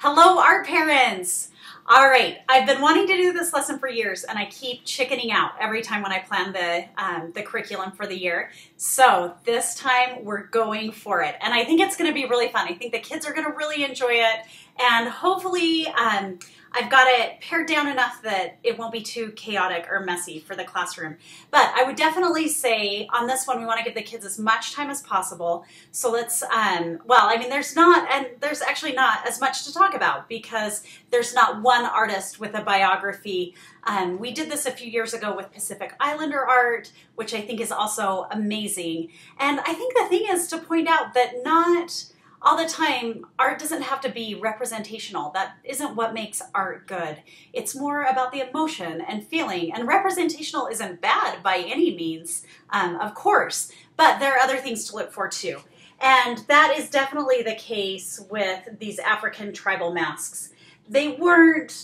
Hello, art parents! All right, I've been wanting to do this lesson for years, and I keep chickening out every time when I plan the curriculum for the year. So this time we're going for it, and I think it's going to be really fun. I think the kids are going to really enjoy it, and hopefully I've got it pared down enough that it won't be too chaotic or messy for the classroom. But I would definitely say on this one, we want to give the kids as much time as possible. So let's, well, I mean, there's actually not as much to talk about because there's not one artist with a biography. We did this a few years ago with Pacific Islander art, which I think is also amazing. And I think the thing is to point out that not all the time, art doesn't have to be representational. That isn't what makes art good. It's more about the emotion and feeling. And representational isn't bad by any means, of course, but there are other things to look for too. And that is definitely the case with these African tribal masks. They weren't,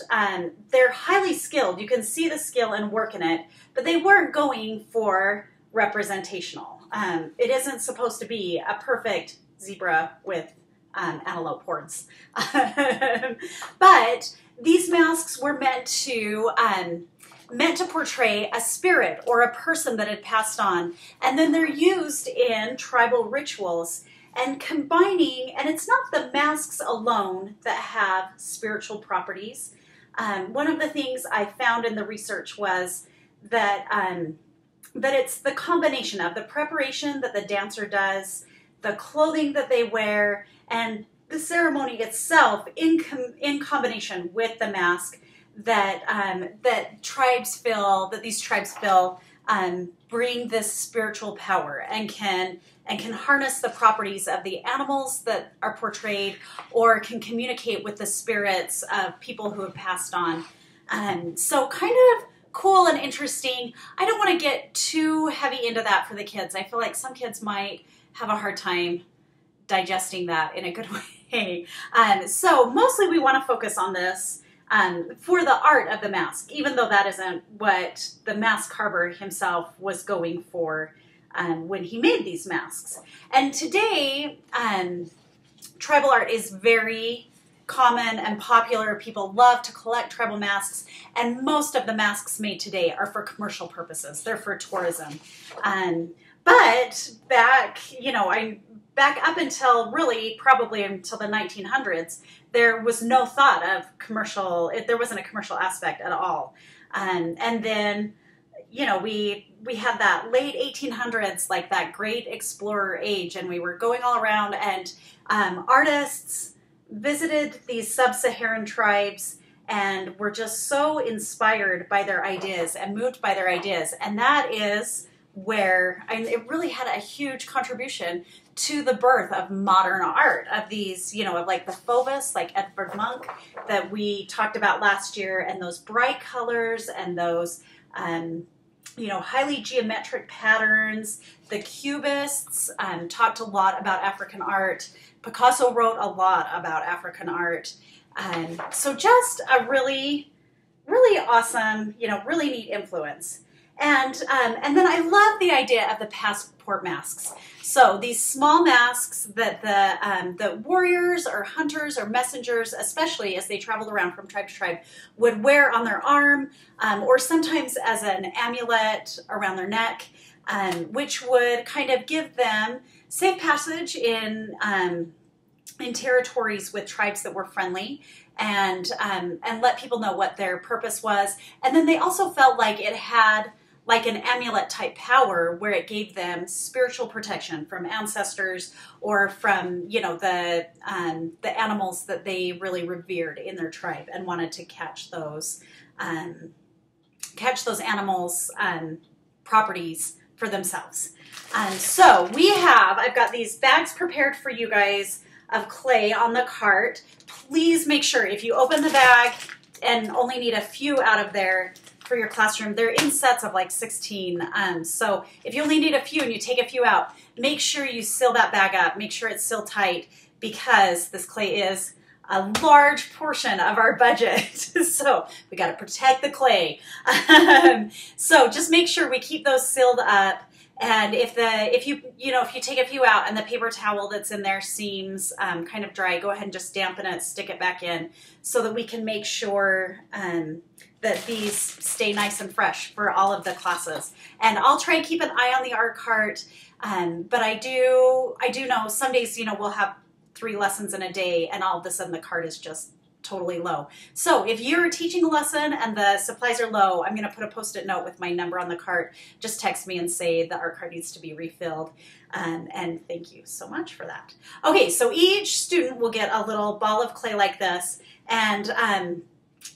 they're highly skilled. You can see the skill and work in it, but they weren't going for representational. It isn't supposed to be a perfect zebra with antelope horns. But these masks were meant to portray a spirit or a person that had passed on. And then they're used in tribal rituals and combining, and it's not the masks alone that have spiritual properties. One of the things I found in the research was that it's the combination of the preparation that the dancer does, the clothing that they wear, and the ceremony itself in combination with the mask that these tribes feel bring this spiritual power and can harness the properties of the animals that are portrayed or can communicate with the spirits of people who have passed on. So kind of cool and interesting. I don't want to get too heavy into that for the kids. I feel like some kids might have a hard time digesting that in a good way. So mostly we want to focus on this for the art of the mask, even though that isn't what the mask carver himself was going for when he made these masks. And today, tribal art is very common and popular. People love to collect tribal masks, and most of the masks made today are for commercial purposes. They're for tourism. But back up until really probably until the 1900s, there was no thought of commercial, there wasn't a commercial aspect at all. And then, we had that late 1800s, like that great explorer age, and we were going all around, and artists visited these sub-Saharan tribes and were just so inspired by their ideas and moved by their ideas. And that is where it really had a huge contribution to the birth of modern art, of these, of like the Fauves, like Edvard Munch that we talked about last year, and those bright colors and those, highly geometric patterns. The Cubists talked a lot about African art. Picasso wrote a lot about African art. So just a really, really awesome, really neat influence. And then I love the idea of the passport masks. So these small masks that the warriors or hunters or messengers, especially as they traveled around from tribe to tribe, would wear on their arm, or sometimes as an amulet around their neck, which would kind of give them safe passage in territories with tribes that were friendly, and let people know what their purpose was. And then they also felt like it had like an amulet type power where it gave them spiritual protection from ancestors or from, the animals that they really revered in their tribe and wanted to catch those animals' properties for themselves. So I've got these bags prepared for you guys of clay on the cart. Please make sure if you open the bag and only need a few out of there for your classroom, they're in sets of like 16. So if you only need a few and you take a few out, make sure you seal that bag up. Make sure it's sealed tight because this clay is a large portion of our budget. So we got to protect the clay. So just make sure we keep those sealed up And if you take a few out and the paper towel that's in there seems kind of dry, go ahead and just dampen it, stick it back in, so that we can make sure that these stay nice and fresh for all of the classes. And I'll try and keep an eye on the art cart, but I do know some days, we'll have 3 lessons in a day, and all of a sudden the cart is just totally low. So if you're teaching a lesson and the supplies are low, I'm going to put a Post-it note with my number on the cart. Just text me and say the art cart needs to be refilled. And thank you so much for that. Okay, so each student will get a little ball of clay like this, and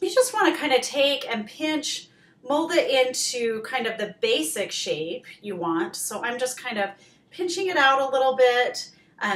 you just want to kind of take and pinch, mold it into kind of the basic shape you want. So I'm just kind of pinching it out a little bit.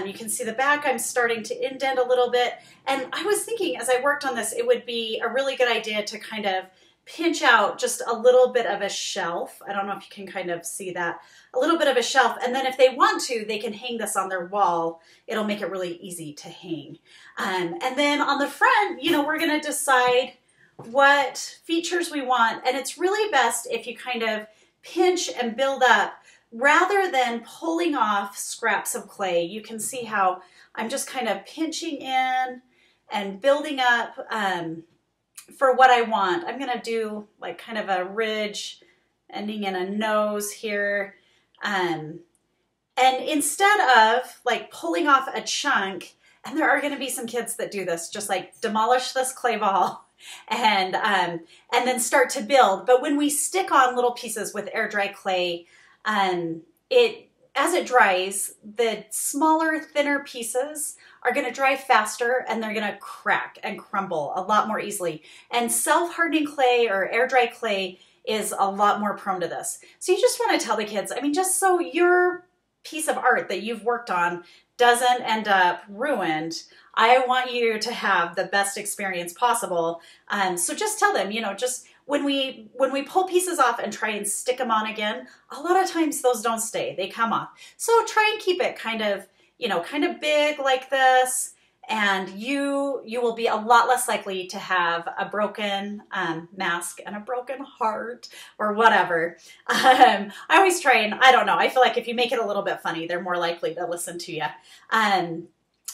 You can see the back, I'm starting to indent a little bit. And I was thinking as I worked on this, it would be a really good idea to kind of pinch out just a little bit of a shelf. I don't know if you can kind of see that. A little bit of a shelf. And then if they want to, they can hang this on their wall. It'll make it really easy to hang. And then on the front, we're going to decide what features we want. And it's really best if you kind of pinch and build up rather than pulling off scraps of clay. You can see how I'm just kind of pinching in and building up for what I want. I'm going to do like kind of a ridge ending in a nose here. And instead of like pulling off a chunk, and there are going to be some kids that do this, just like demolish this clay ball and then start to build. But when we stick on little pieces with air dry clay, as it dries, the smaller, thinner pieces are going to dry faster, and they're going to crack and crumble a lot more easily. And self-hardening clay or air dry clay is a lot more prone to this. So you just want to tell the kids, just so your piece of art that you've worked on doesn't end up ruined, I want you to have the best experience possible. So just tell them, just when we pull pieces off and try and stick them on again, a lot of times those don't stay, they come off. So try and keep it kind of big like this, and you will be a lot less likely to have a broken mask and a broken heart or whatever. I always try and, I don't know, I feel like if you make it a little bit funny, they're more likely to listen to you.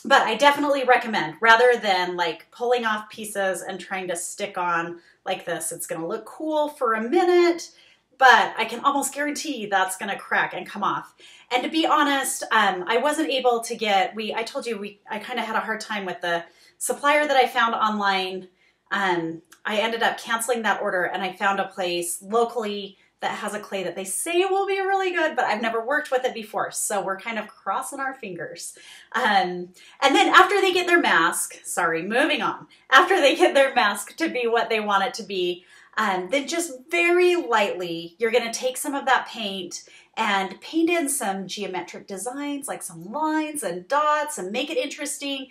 But I definitely recommend, rather than like pulling off pieces and trying to stick on like this, it's going to look cool for a minute, but I can almost guarantee that's going to crack and come off. And to be honest, I wasn't able to get, I told you, I kind of had a hard time with the supplier that I found online. I ended up canceling that order, and I found a place locally that has a clay that they say will be really good, but I've never worked with it before. So we're kind of crossing our fingers. And then after they get their mask, moving on, after they get their mask to be what they want it to be, then just very lightly, you're gonna take some of that paint and paint in some geometric designs, like some lines and dots, and make it interesting.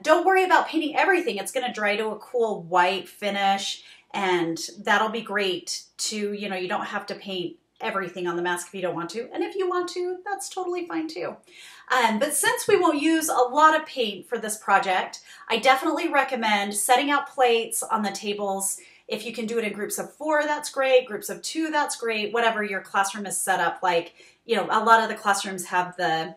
Don't worry about painting everything. It's gonna dry to a cool white finish, and that'll be great to, you don't have to paint everything on the mask if you don't want to. And if you want to, that's totally fine too. But since we won't use a lot of paint for this project, I definitely recommend setting out plates on the tables. If you can do it in groups of 4, that's great. Groups of 2, that's great. Whatever your classroom is set up like. A lot of the classrooms have the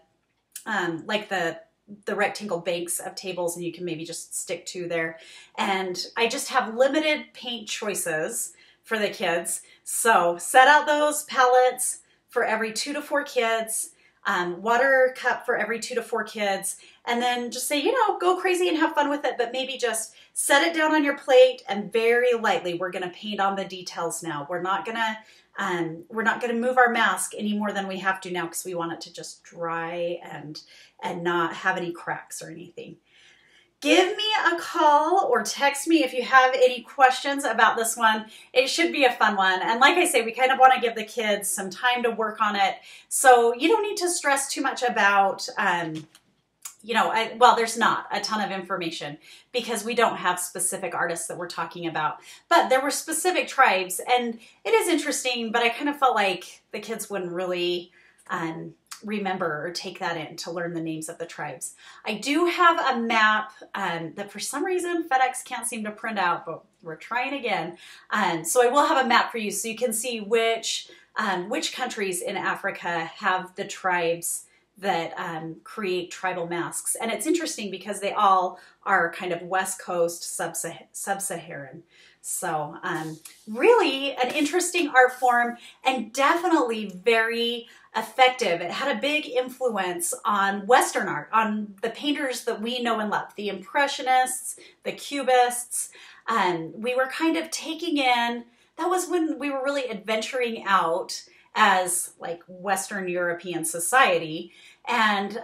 rectangle banks of tables, and you can maybe just stick 2 there. And I just have limited paint choices for the kids. So set out those palettes for every 2 to 4 kids, water cup for every 2 to 4 kids, and then just say, go crazy and have fun with it, but maybe just set it down on your plate, and very lightly, we're gonna paint on the details now. We're not gonna move our mask any more than we have to now, because we want it to just dry and not have any cracks or anything. Give me a call or text me if you have any questions about this one. It should be a fun one. And like I say, we kind of want to give the kids some time to work on it. So you don't need to stress too much about, there's not a ton of information because we don't have specific artists that we're talking about. But there were specific tribes, and it is interesting, but I kind of felt like the kids wouldn't really remember or take that in to learn the names of the tribes. I do have a map that for some reason FedEx can't seem to print out, but we're trying again. So I will have a map for you so you can see which which countries in Africa have the tribes that create tribal masks. And it's interesting because they all are kind of West Coast, sub-Saharan. So really an interesting art form and definitely very effective. It had a big influence on Western art, on the painters that we know and love, the Impressionists, the Cubists. We were kind of taking in, that was when we were really adventuring out as like Western European society. And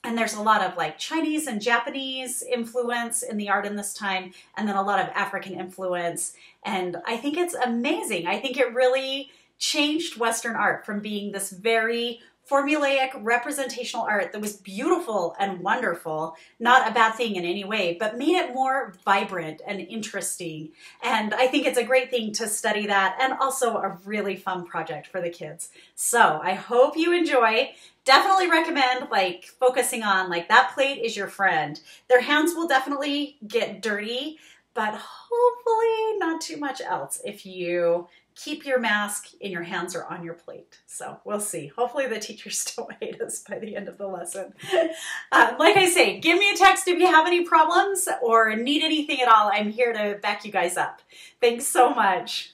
there's a lot of like Chinese and Japanese influence in the art in this time, and then a lot of African influence. And I think it's amazing. I think it really changed Western art from being this very formulaic representational art that was beautiful and wonderful, not a bad thing in any way, but made it more vibrant and interesting. And I think it's a great thing to study that, and also a really fun project for the kids. So I hope you enjoy. Definitely recommend like focusing on like that plate is your friend. Their hands will definitely get dirty, but hopefully not too much else if you keep your mask in your hands or on your plate. So we'll see. Hopefully the teachers don't hate us by the end of the lesson. Like I say, give me a text if you have any problems or need anything at all. I'm here to back you guys up. Thanks so much.